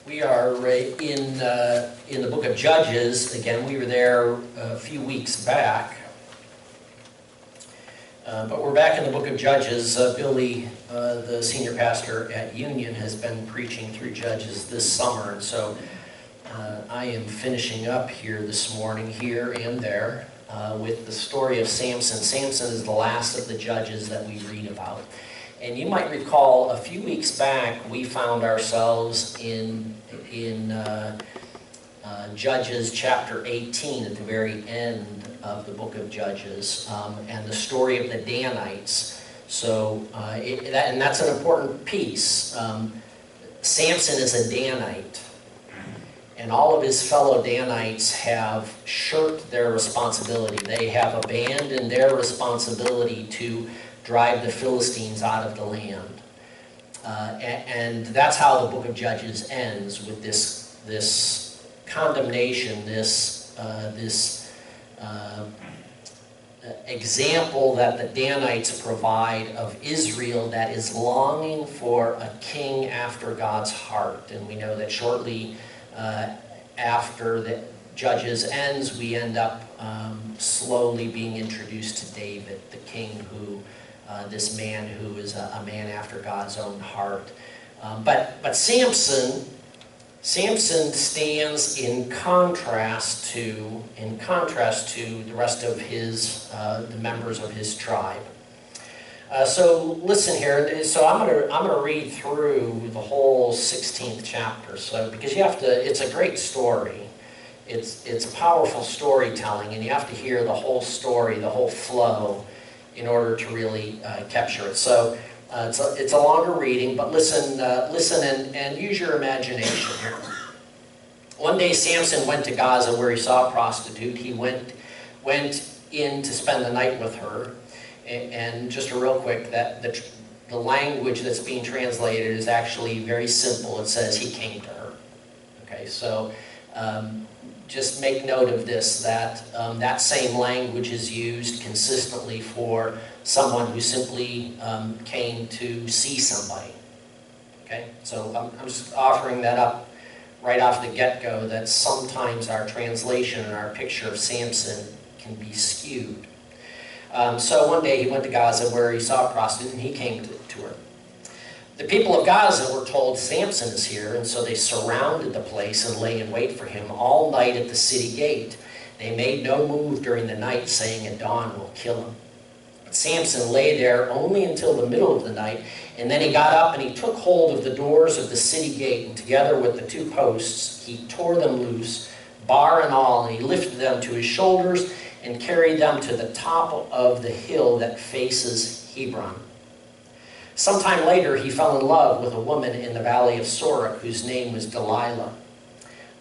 We are in the book of Judges. Again, we were there a few weeks back. But we're back in the book of Judges. Billy, the senior pastor at Union, has been preaching through Judges this summer. And so I am finishing up here this morning, here and there, with the story of Samson. Samson is the last of the judges that we read about. And you might recall a few weeks back we found ourselves in Judges chapter 18 at the very end of the book of Judges, and the story of the Danites. So, and that's an important piece. Samson is a Danite, and all of his fellow Danites have shirked their responsibility. They have abandoned their responsibility to drive the Philistines out of the land. And that's how the book of Judges ends, with this condemnation, this example that the Danites provide of Israel that is longing for a king after God's heart. And we know that shortly after the Judges ends, we end up slowly being introduced to David, the king who this man who is a man after God's own heart. But Samson stands in contrast to the rest of the members of his tribe. So listen here. So I'm gonna read through the whole 16th chapter. So because you have to, it's a great story. It's powerful storytelling, and you have to hear the whole story, the whole flow, in order to really capture it. So it's a longer reading, but listen and use your imagination here. One day Samson went to Gaza where he saw a prostitute. He went in to spend the night with her. And just a real quick, that the language that's being translated is actually very simple. It says he came to her. Okay, so just make note of this, that that same language is used consistently for someone who simply came to see somebody. Okay, so I'm just offering that up right off the get-go, that sometimes our translation and our picture of Samson can be skewed. So one day he went to Gaza where he saw a prostitute, and he came to her. The people of Gaza were told, Samson is here, and so they surrounded the place and lay in wait for him all night at the city gate. They made no move during the night, saying, at dawn we'll kill him. But Samson lay there only until the middle of the night, and then he got up and he took hold of the doors of the city gate, and together with the two posts he tore them loose, bar and all, and he lifted them to his shoulders and carried them to the top of the hill that faces Hebron. Sometime later, he fell in love with a woman in the valley of Sorek, whose name was Delilah.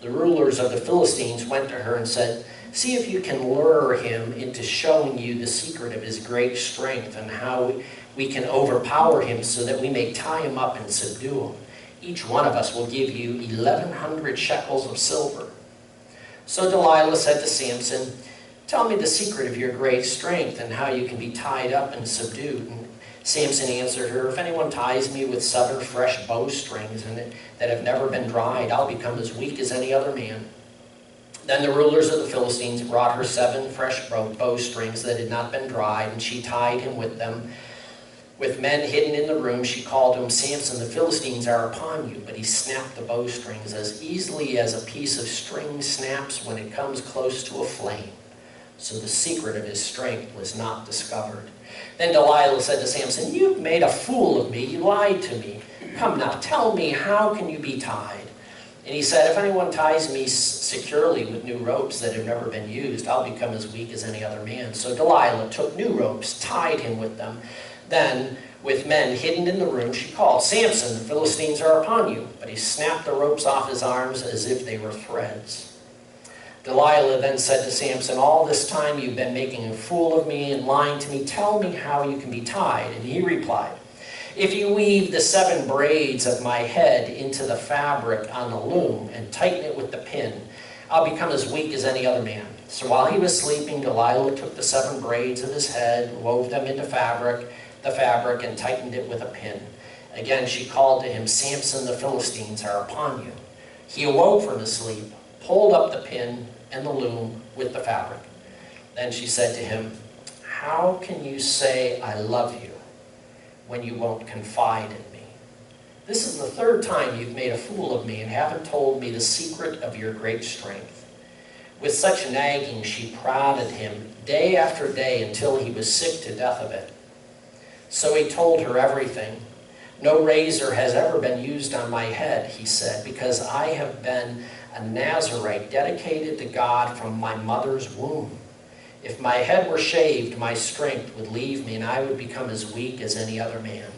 The rulers of the Philistines went to her and said, see if you can lure him into showing you the secret of his great strength and how we can overpower him so that we may tie him up and subdue him. Each one of us will give you 1,100 shekels of silver. So Delilah said to Samson, tell me the secret of your great strength and how you can be tied up and subdued. And Samson answered her, if anyone ties me with 7 fresh bowstrings that have never been dried, I'll become as weak as any other man. Then the rulers of the Philistines brought her 7 fresh bowstrings that had not been dried, and she tied him with them. With men hidden in the room, she called to him, Samson, the Philistines are upon you. But he snapped the bowstrings as easily as a piece of string snaps when it comes close to a flame. So the secret of his strength was not discovered. Then Delilah said to Samson, you've made a fool of me. You lied to me. Come now, tell me, how can you be tied? And he said, if anyone ties me securely with new ropes that have never been used, I'll become as weak as any other man. So Delilah took new ropes, tied him with them. Then, with men hidden in the room, she called, Samson, the Philistines are upon you. But he snapped the ropes off his arms as if they were threads. Delilah then said to Samson, all this time you've been making a fool of me and lying to me. Tell me how you can be tied. And he replied, if you weave the 7 braids of my head into the fabric on the loom and tighten it with the pin, I'll become as weak as any other man. So while he was sleeping, Delilah took the 7 braids of his head, wove them into the fabric, and tightened it with a pin. Again she called to him, Samson, the Philistines are upon you. He awoke from his sleep, pulled up the pin and the loom with the fabric. Then she said to him, "How can you say I love you when you won't confide in me? This is the third time you've made a fool of me and haven't told me the secret of your great strength." With such nagging, she prodded him day after day until he was sick to death of it. So he told her everything. "No razor has ever been used on my head," he said, "because I have been a Nazarite dedicated to God from my mother's womb. If my head were shaved, my strength would leave me and I would become as weak as any other man."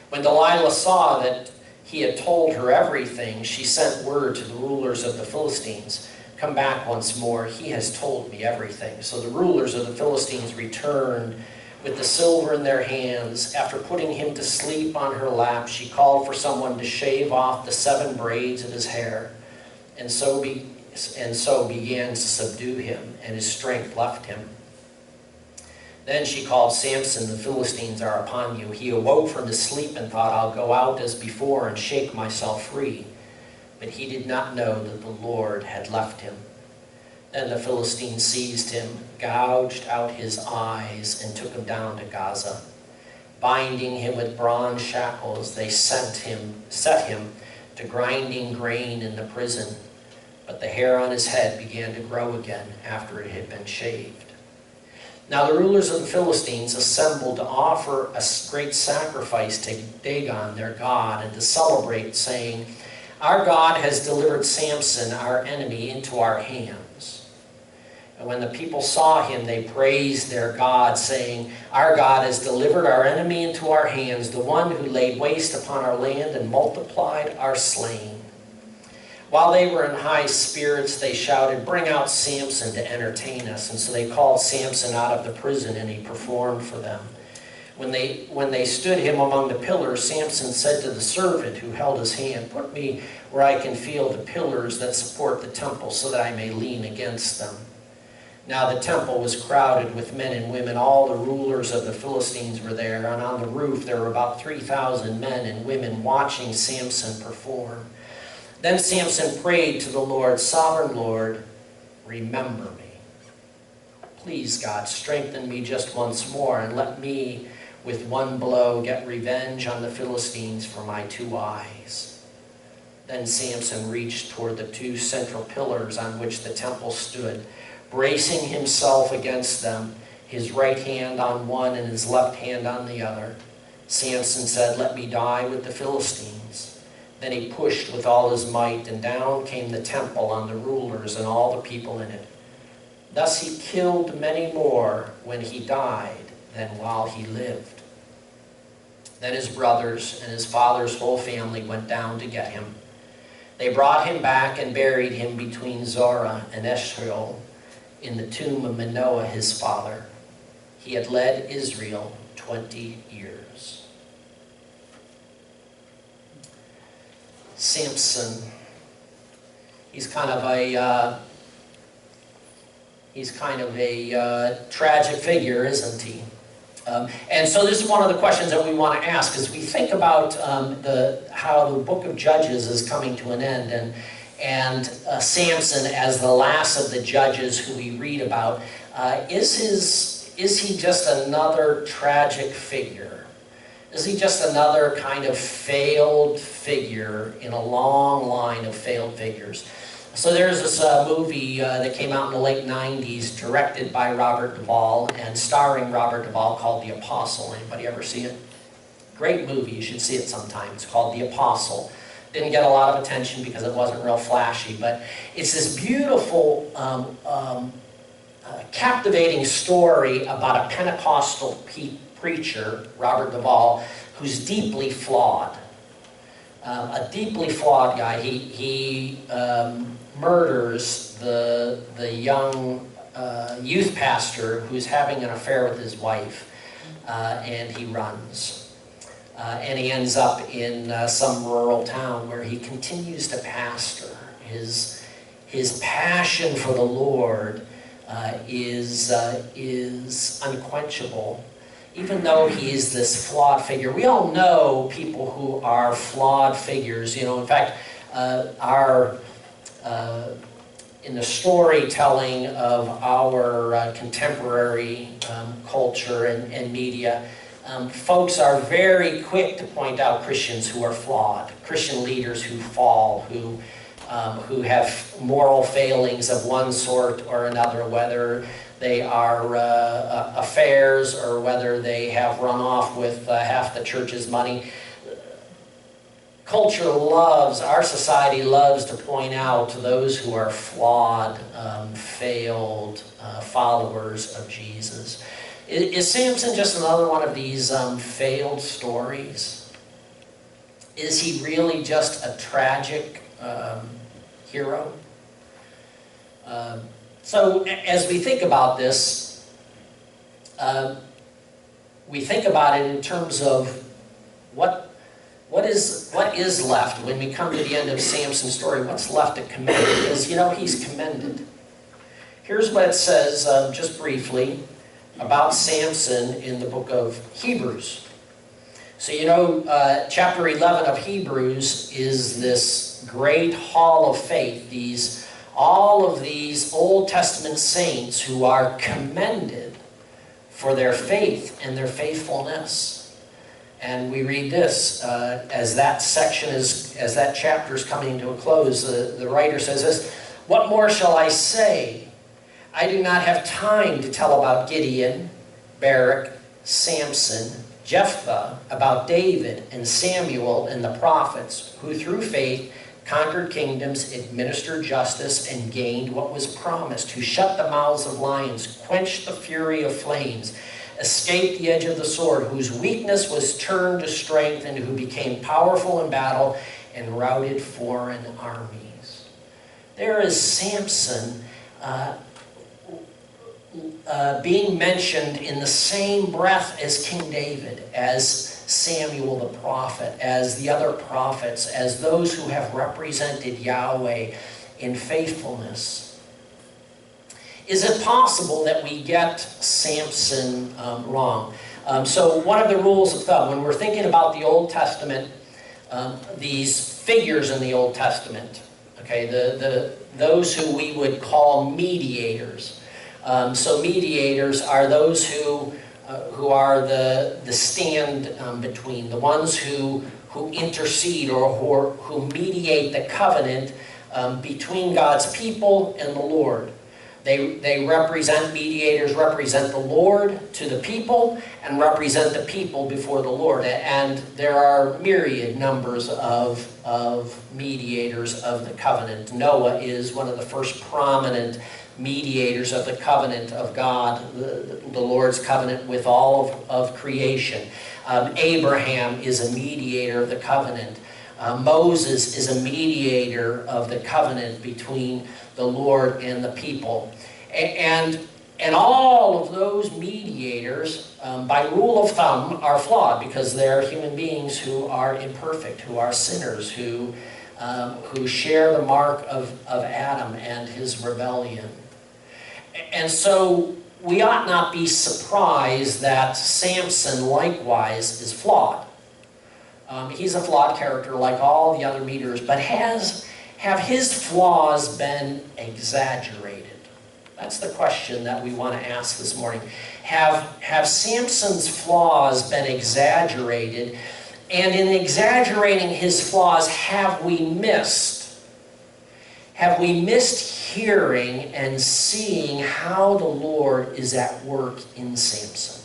When Delilah saw that he had told her everything, she sent word to the rulers of the Philistines, "Come back once more, he has told me everything." So the rulers of the Philistines returned with the silver in their hands. After putting him to sleep on her lap, she called for someone to shave off the 7 braids of his hair, and so began to subdue him, and his strength left him. Then she called, "Samson, the Philistines are upon you." He awoke from his sleep and thought, "I'll go out as before and shake myself free." But he did not know that the Lord had left him. Then the Philistines seized him, gouged out his eyes, and took him down to Gaza. Binding him with bronze shackles, they set him to grinding grain in the prison. But the hair on his head began to grow again after it had been shaved. Now the rulers of the Philistines assembled to offer a great sacrifice to Dagon, their god, and to celebrate, saying, "Our God has delivered Samson, our enemy, into our hands." And when the people saw him, they praised their God, saying, "Our God has delivered our enemy into our hands, the one who laid waste upon our land and multiplied our slain." While they were in high spirits, they shouted, "Bring out Samson to entertain us." And so they called Samson out of the prison, and he performed for them. When they stood him among the pillars, Samson said to the servant who held his hand, "Put me where I can feel the pillars that support the temple, so that I may lean against them." Now the temple was crowded with men and women. All the rulers of the Philistines were there, and on the roof there were about 3,000 men and women watching Samson perform. Then Samson prayed to the Lord, "Sovereign Lord, remember me. Please, God, strengthen me just once more, and let me, with one blow, get revenge on the Philistines for my 2 eyes." Then Samson reached toward the 2 central pillars on which the temple stood, bracing himself against them, his right hand on one and his left hand on the other. Samson said, "Let me die with the Philistines." Then he pushed with all his might, and down came the temple on the rulers and all the people in it. Thus he killed many more when he died than while he lived. Then his brothers and his father's whole family went down to get him. They brought him back and buried him between Zorah and Eshtaol in the tomb of Manoah his father. He had led Israel 20 years. Samson, he's kind of a tragic figure, isn't he? And so this is one of the questions that we want to ask as we think about how the book of Judges is coming to an end, and Samson as the last of the judges who we read about. Is he just another tragic figure? Is he just another kind of failed figure in a long line of failed figures? So there's this movie that came out in the late 90s, directed by Robert Duvall and starring Robert Duvall, called The Apostle. Anybody ever see it? Great movie, you should see it sometime. It's called The Apostle. Didn't get a lot of attention because it wasn't real flashy, but it's this beautiful, captivating story about a Pentecostal preacher, Robert Duvall, who's deeply flawed. A deeply flawed guy. He murders the young youth pastor who's having an affair with his wife, and he runs. And he ends up in some rural town where he continues to pastor. His passion for the Lord is unquenchable, even though he is this flawed figure. We all know people who are flawed figures. You know, in fact, our in the storytelling of our contemporary culture and media, folks are very quick to point out Christians who are flawed, Christian leaders who fall, who have moral failings of one sort or another, whether they are affairs or whether they have run off with half the church's money. Culture loves, our society loves to point out to those who are flawed, failed followers of Jesus. Is Samson just another one of these failed stories? Is he really just a tragic hero? So as we think about this, we think about it in terms of what is left when we come to the end of Samson's story. What's left to commend? Because, he's commended. Here's what it says, just briefly, about Samson in the book of Hebrews. So, chapter 11 of Hebrews is this great hall of faith, all of these Old Testament saints who are commended for their faith and their faithfulness. And we read this, as that chapter is coming to a close, the writer says this, "What more shall I say? I do not have time to tell about Gideon, Barak, Samson, Jephthah, about David and Samuel and the prophets, who through faith conquered kingdoms, administered justice, and gained what was promised, who shut the mouths of lions, quenched the fury of flames, escaped the edge of the sword, whose weakness was turned to strength, and who became powerful in battle and routed foreign armies." There is Samson being mentioned in the same breath as King David, as Samuel the prophet, as the other prophets, as those who have represented Yahweh in faithfulness. Is it possible that we get Samson wrong? So one of the rules of thumb, when we're thinking about the Old Testament, these figures in the Old Testament, okay, those who we would call mediators. So mediators are those who are the stand between, the ones who intercede or who mediate the covenant between God's people and the Lord. They represent, mediators represent the Lord to the people and represent the people before the Lord. And there are myriad numbers of mediators of the covenant. Noah is one of the first prominent mediators of the covenant of God, the Lord's covenant with all of creation. Abraham is a mediator of the covenant. Moses is a mediator of the covenant between the Lord and the people. And all of those mediators, by rule of thumb, are flawed because they're human beings who are imperfect, who are sinners, who share the mark of Adam and his rebellion. And so we ought not be surprised that Samson likewise is flawed. He's a flawed character like all the other mediators, but have his flaws been exaggerated? That's the question that we want to ask this morning. Have Samson's flaws been exaggerated? And in exaggerating his flaws, have we missed hearing and seeing how the Lord is at work in Samson?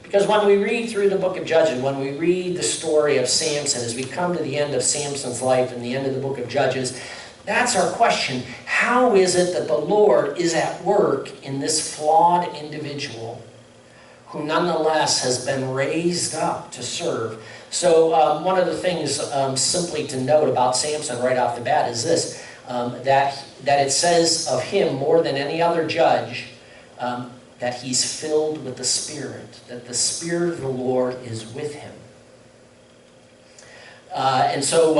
Because when we read through the book of Judges, when we read the story of Samson, as we come to the end of Samson's life and the end of the book of Judges, that's our question. How is it that the Lord is at work in this flawed individual who nonetheless has been raised up to serve? So one of the things simply to note about Samson right off the bat is this, that it says of him more than any other judge, that he's filled with the Spirit, that the Spirit of the Lord is with him. And so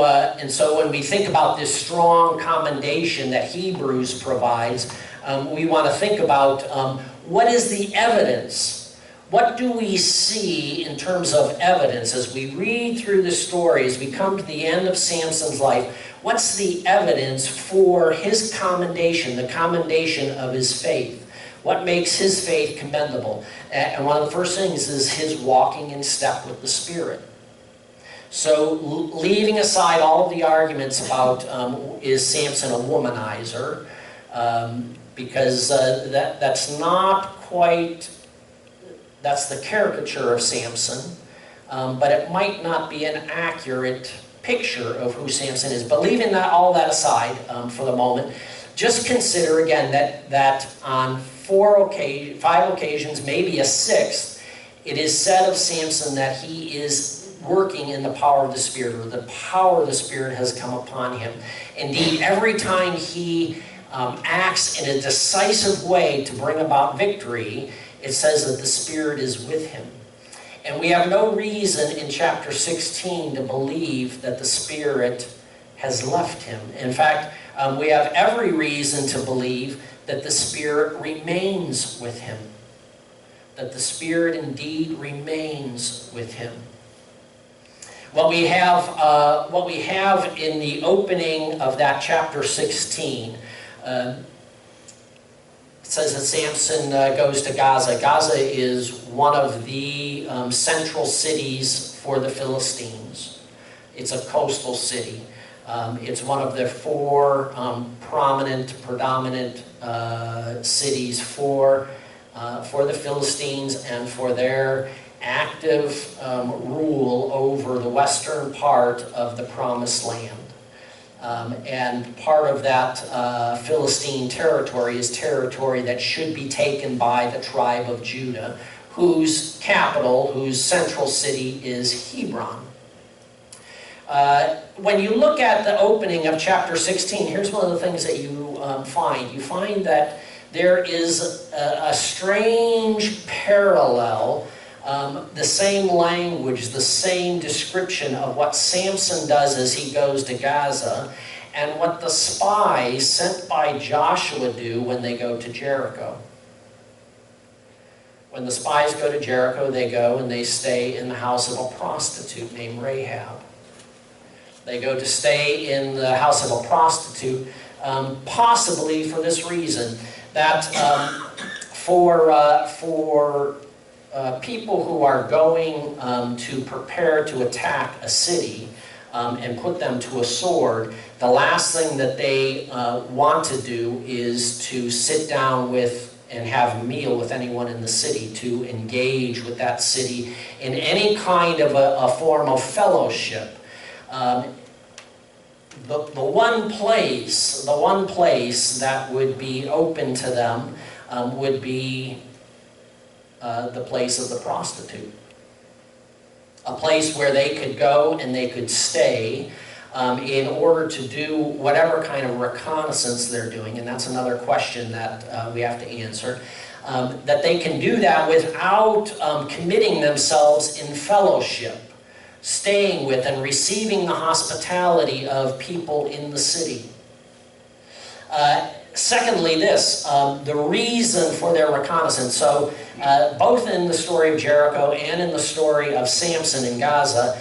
when we think about this strong commendation that Hebrews provides, we want to think about what is the evidence? What do we see in terms of evidence as we read through the story, as we come to the end of Samson's life? What's the evidence for his commendation, the commendation of his faith? What makes his faith commendable? And one of the first things is his walking in step with the Spirit. So leaving aside all of the arguments about is Samson a womanizer, because that's not quite, that's the caricature of Samson, but it might not be an accurate picture of who Samson is. But leaving all that aside for the moment, just consider again that on 5 occasions, maybe a 6th, it is said of Samson that he is working in the power of the Spirit, or the power of the Spirit has come upon him. Indeed, every time he acts in a decisive way to bring about victory, it says that the Spirit is with him. And we have no reason in chapter 16 to believe that the Spirit has left him. In fact, we have every reason to believe that the Spirit remains with him. That the Spirit indeed remains with him. What we have in the opening of that chapter 16, it says that Samson goes to Gaza. Gaza is one of the central cities for the Philistines. It's a coastal city. It's one of the 4 predominant cities for the Philistines and for their active rule over the western part of the Promised Land. And part of that Philistine territory is territory that should be taken by the tribe of Judah, whose capital, whose central city is Hebron. When you look at the opening of chapter 16, here's one of the things that you find. You find that there is a strange parallel, the same language, the same description of what Samson does as he goes to Gaza, and what the spies sent by Joshua do when they go to Jericho. When the spies go to Jericho, they go and they stay in the house of a prostitute named Rahab. They go to stay in the house of a prostitute, possibly for this reason, that for people who are going to prepare to attack a city and put them to a sword, the last thing that they want to do is to sit down with and have a meal with anyone in the city, to engage with that city in any kind of a form of fellowship. The one place that would be open to them would be the place of the prostitute. A place where they could go and they could stay in order to do whatever kind of reconnaissance they're doing, and that's another question that we have to answer, that they can do that without committing themselves in fellowship, staying with and receiving the hospitality of people in the city. Secondly, the reason for their reconnaissance. So both in the story of Jericho and in the story of Samson in Gaza,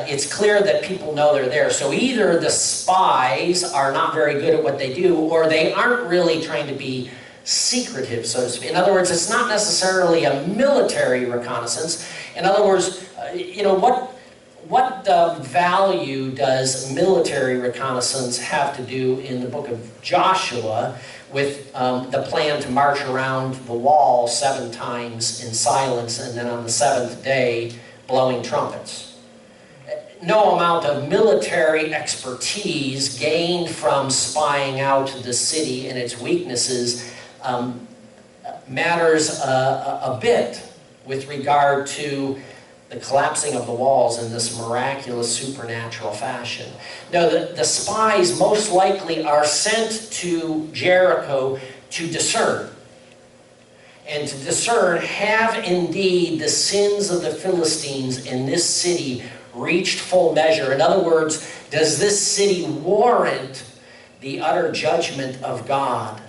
it's clear that people know they're there. So either the spies are not very good at what they do, or they aren't really trying to be secretive, so to speak. In other words, it's not necessarily a military reconnaissance. In other words, what value does military reconnaissance have to do in the book of Joshua with the plan to march around the wall 7 times in silence and then on the 7th day blowing trumpets? No amount of military expertise gained from spying out the city and its weaknesses matters a bit with regard to the collapsing of the walls in this miraculous supernatural fashion. No, the spies most likely are sent to Jericho to discern. And to discern, have indeed the sins of the Philistines in this city reached full measure? In other words, does this city warrant the utter judgment of God?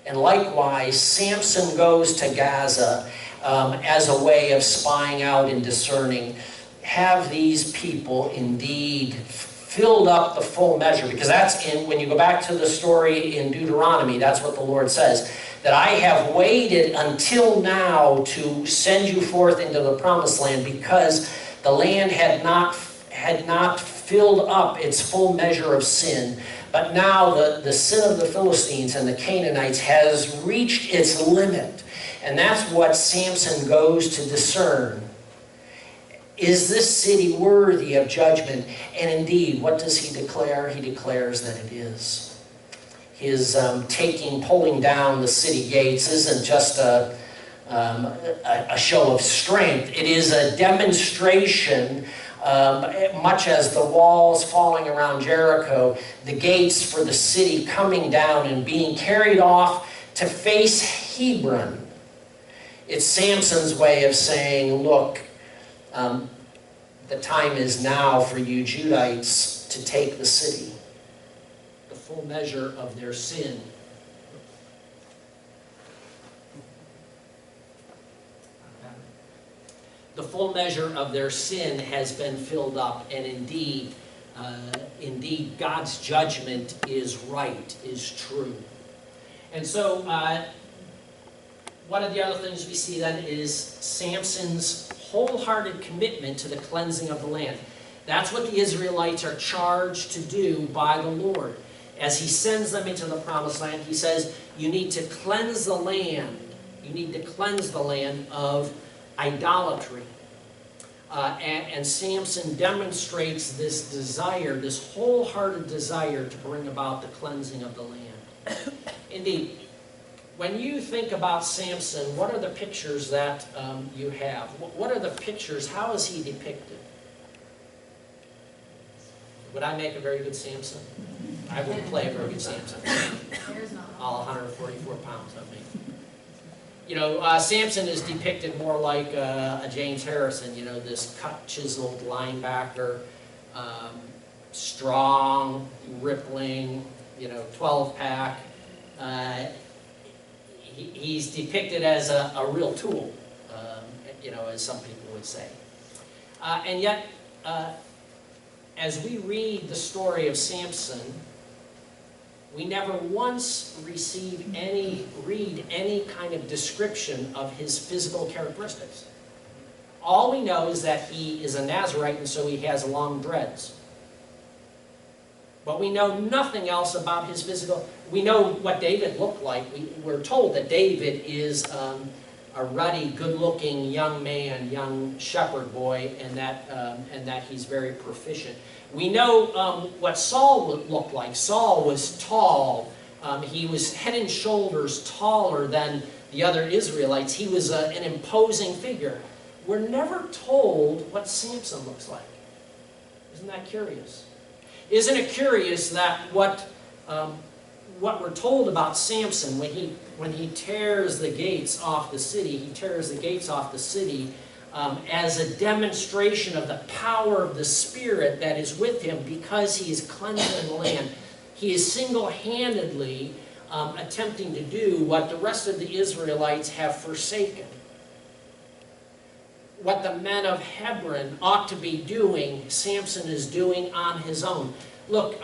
And likewise, Samson goes to Gaza as a way of spying out and discerning. Have these people indeed filled up the full measure? Because that's when you go back to the story in Deuteronomy, that's what the Lord says. That I have waited until now to send you forth into the promised land, because the land had not filled up its full measure of sin. But now the sin of the Philistines and the Canaanites has reached its limit. And that's what Samson goes to discern. Is this city worthy of judgment? And indeed, what does he declare? He declares that it is. His pulling down the city gates isn't just a show of strength. It is a demonstration, much as the walls falling around Jericho, the gates for the city coming down and being carried off to face Hebron. It's Samson's way of saying, look, the time is now for you Judites to take the city. The full measure of their sin. The full measure of their sin has been filled up, and indeed, God's judgment is right, is true. And so, one of the other things we see then is Samson's wholehearted commitment to the cleansing of the land. That's what the Israelites are charged to do by the Lord. As he sends them into the promised land, he says, you need to cleanse the land. You need to cleanse the land of idolatry. And Samson demonstrates this desire, this wholehearted desire to bring about the cleansing of the land. Indeed, when you think about Samson, what are the pictures that you have? What are the pictures? How is he depicted? Would I make a very good Samson? I wouldn't play a very good Samson. All 144 pounds of me. You know, Samson is depicted more like a James Harrison, you know, this cut, chiseled linebacker, strong, rippling, you know, 12-pack. He's depicted as a real tool, you know, as some people would say. And yet, as we read the story of Samson, we never once read any kind of description of his physical characteristics. All we know is that he is a Nazarite, and so he has long dreads. But we know nothing else about his physical. We know what David looked like. We're told that David is a ruddy, good-looking young man, young shepherd boy, and that he's very proficient. We know what Saul looked like. Saul was tall. He was head and shoulders taller than the other Israelites. He was an imposing figure. We're never told what Samson looks like. Isn't that curious? Isn't it curious that what we're told about Samson when he tears the gates off the city, he tears the gates off the city as a demonstration of the power of the Spirit that is with him because he is cleansing the land. He is single-handedly attempting to do what the rest of the Israelites have forsaken. What the men of Hebron ought to be doing, Samson is doing on his own. Look,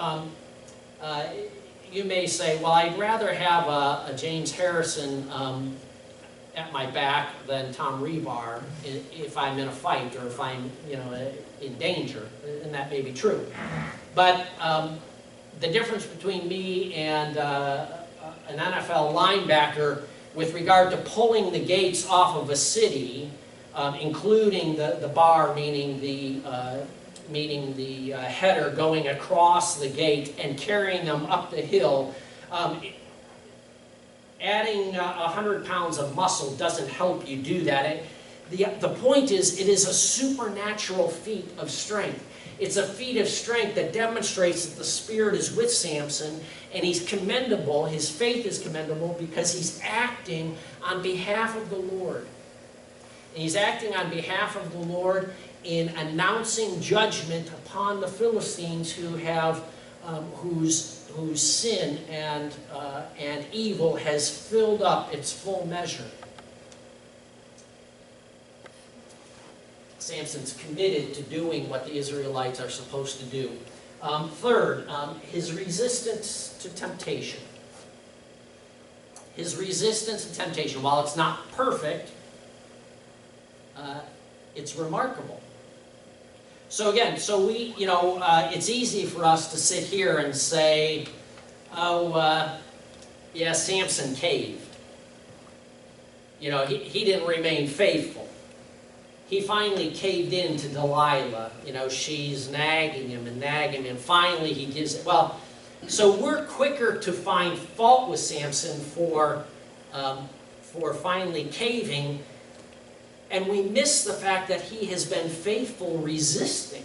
you may say, well, I'd rather have a James Harrison at my back than Tom Rebar if I'm in a fight or if I'm, you know, in danger, and that may be true. But the difference between me and an NFL linebacker with regard to pulling the gates off of a city, including the bar, meaning the header going across the gate and carrying them up the hill, adding 100 pounds of muscle doesn't help you do that. The point is, it is a supernatural feat of strength. It's a feat of strength that demonstrates that the Spirit is with Samson, and he's commendable, his faith is commendable, because he's acting on behalf of the Lord. And he's acting on behalf of the Lord in announcing judgment upon the Philistines who have whose sin and evil has filled up its full measure. Samson's committed to doing what the Israelites are supposed to do. Third, his resistance to temptation. His resistance to temptation, while it's not perfect, it's remarkable. So again, it's easy for us to sit here and say, oh, yeah, Samson caved. He didn't remain faithful. He finally caved in to Delilah. She's nagging him, and finally he gives it. Well, so we're quicker to find fault with Samson for finally caving, and we miss the fact that he has been faithful resisting.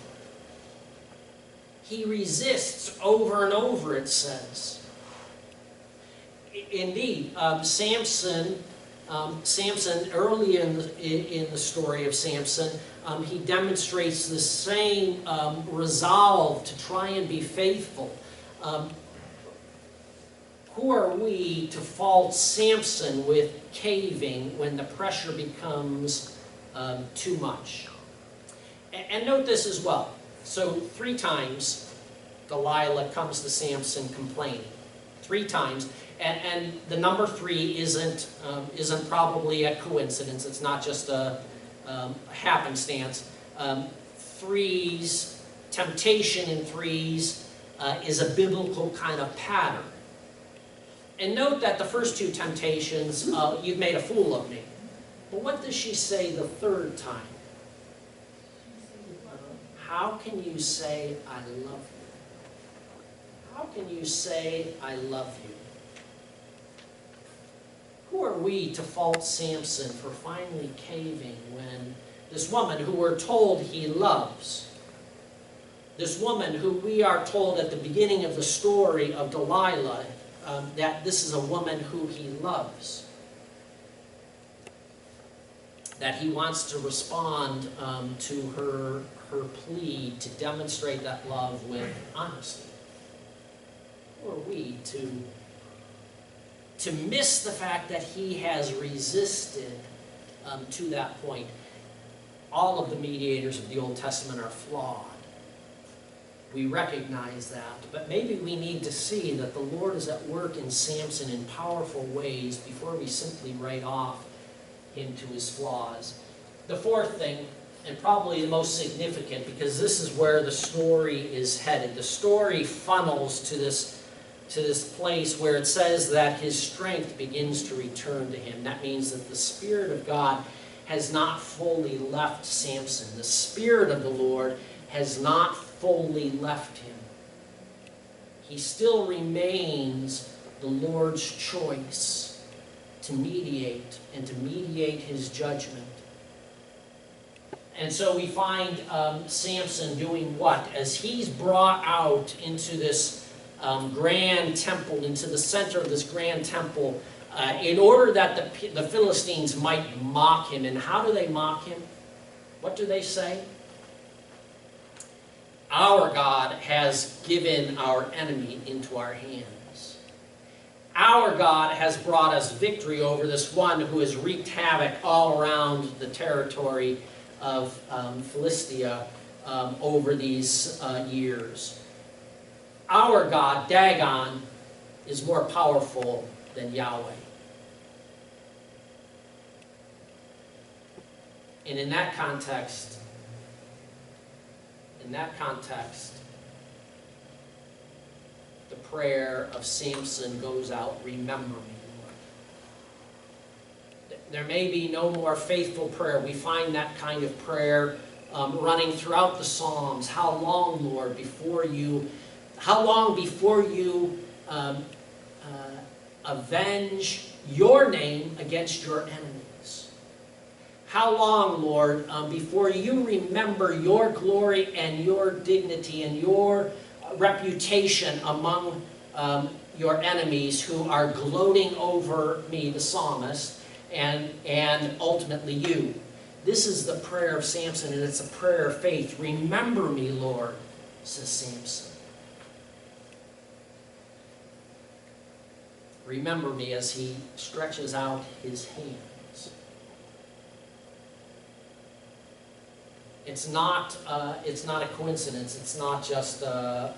He resists over and over, it says. Indeed, Samson, early in the story of Samson, he demonstrates the same resolve to try and be faithful. Who are we to fault Samson with caving when the pressure becomes too much? And note this as well. So 3 times Delilah comes to Samson complaining. 3 times. And the number 3 isn't probably a coincidence. It's not just a happenstance. Threes, temptation in threes is a biblical kind of pattern. And note that the first 2 temptations, you've made a fool of me. But what does she say the 3rd time? How can you say, I love you? How can you say, I love you? Who are we to fault Samson for finally caving when this woman who we're told he loves, this woman who we are told at the beginning of the story of Delilah, that this is a woman who he loves, that he wants to respond to her plea to demonstrate that love with honesty? Who are we to miss the fact that he has resisted to that point? All of the mediators of the Old Testament are flawed. We recognize that, but maybe we need to see that the Lord is at work in Samson in powerful ways before we simply write off him to his flaws. The 4th thing, and probably the most significant, because this is where the story is headed. The story funnels to this place where it says that his strength begins to return to him. That means that the Spirit of God has not fully left Samson. The Spirit of the Lord has not fully left him. He still remains the Lord's choice to mediate and to mediate his judgment. And so we find Samson doing what? As he's brought out into this grand temple, into the center of this grand temple, in order that the Philistines might mock him. And how do they mock him? What do they say? Our God has given our enemy into our hands. Our God has brought us victory over this one who has wreaked havoc all around the territory of Philistia over these years. Our God, Dagon, is more powerful than Yahweh. And in that context, the prayer of Samson goes out, remember me, Lord. There may be no more faithful prayer. We find that kind of prayer running throughout the Psalms. How long, Lord, before you avenge your name against your enemies? How long, Lord, before you remember your glory and your dignity and your reputation among your enemies who are gloating over me, the psalmist, and ultimately you? This is the prayer of Samson, and it's a prayer of faith. Remember me, Lord, says Samson. Remember me as he stretches out his hands. It's not a coincidence. It's not just a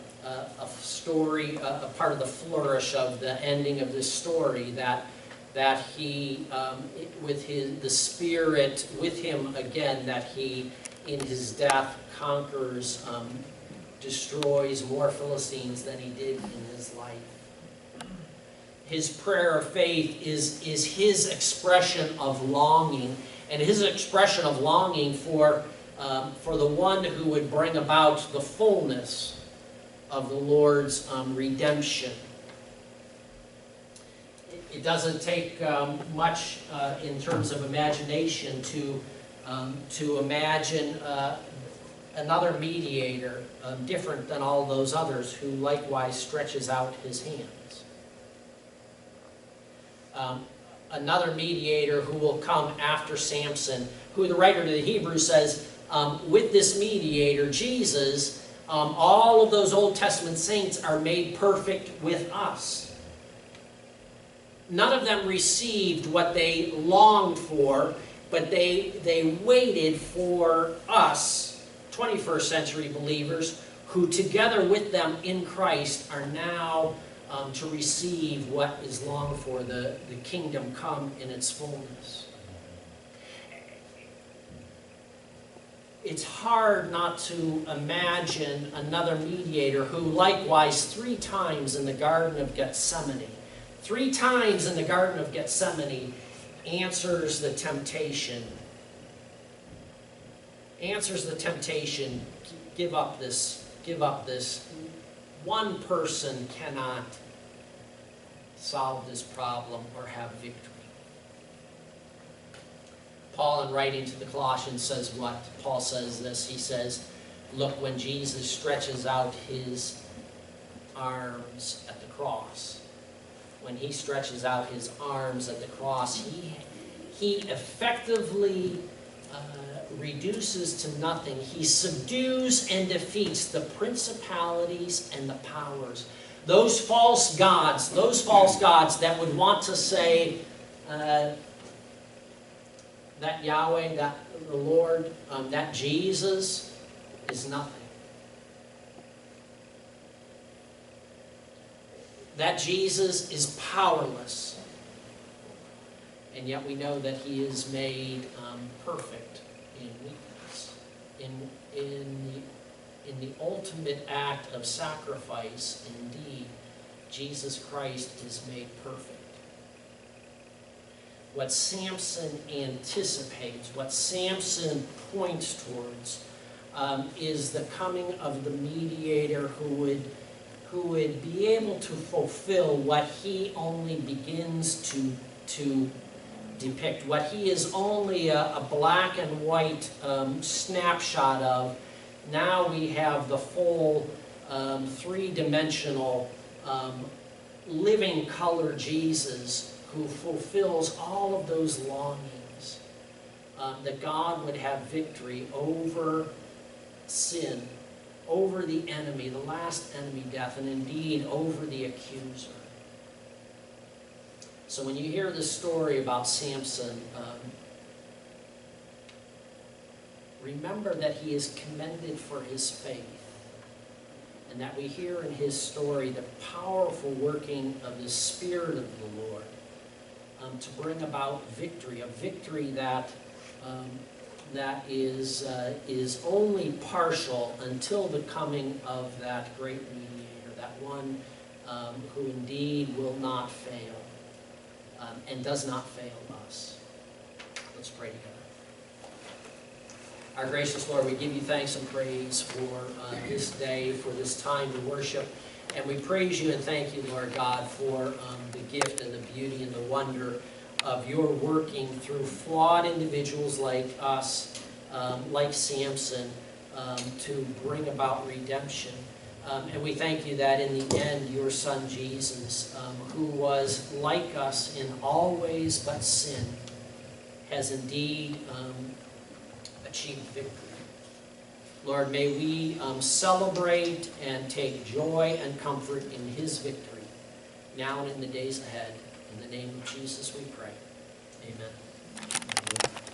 story, a part of the flourish of the ending of this story that he, with the Spirit with him again, that he, in his death, conquers, destroys more Philistines than he did in his life. His prayer of faith is his expression of longing, and his expression of longing for the one who would bring about the fullness of the Lord's redemption. It doesn't take much in terms of imagination to imagine another mediator different than all those others, who likewise stretches out his hands. Another mediator who will come after Samson, who the writer to the Hebrews says, with this mediator, Jesus, all of those Old Testament saints are made perfect with us. None of them received what they longed for, but they waited for us, 21st century believers, who together with them in Christ are now to receive what is longed for, the kingdom come in its fullness. It's hard not to imagine another mediator who likewise 3 times in the Garden of Gethsemane, 3 times in the Garden of Gethsemane, answers the temptation. Answers the temptation, give up this, give up this. One person cannot solve this problem or have victory. Paul, in writing to the Colossians, says what? Paul says this. He says, look, when Jesus stretches out his arms at the cross, when he stretches out his arms at the cross, he effectively reduces to nothing. He subdues and defeats the principalities and the powers. Those false gods that would want to say that Yahweh, that the Lord, that Jesus is nothing. That Jesus is powerless. And yet we know that he is made perfect in weakness. In the ultimate act of sacrifice, indeed, Jesus Christ is made perfect. What Samson anticipates, what Samson points towards, is the coming of the mediator who would be able to fulfill what he only begins to depict, what he is only a black and white snapshot of. Now we have the full 3-dimensional living color Jesus who fulfills all of those longings, that God would have victory over sin, over the enemy, the last enemy, death, and indeed over the accuser. So when you hear this story about Samson, remember that he is commended for his faith, and that we hear in his story the powerful working of the Spirit of the Lord to bring about victory, a victory that is only partial until the coming of that great mediator, that one who indeed will not fail and does not fail us. Let's pray together. Our gracious Lord, we give you thanks and praise for this day, for this time to worship. And we praise you and thank you, Lord God, for the gift and the beauty and the wonder of your working through flawed individuals like us, like Samson, to bring about redemption. And we thank you that in the end, your Son Jesus, who was like us in all ways but sin, has indeed achieved victory. Lord, may we celebrate and take joy and comfort in his victory. now and in the days ahead. In the name of Jesus we pray. Amen.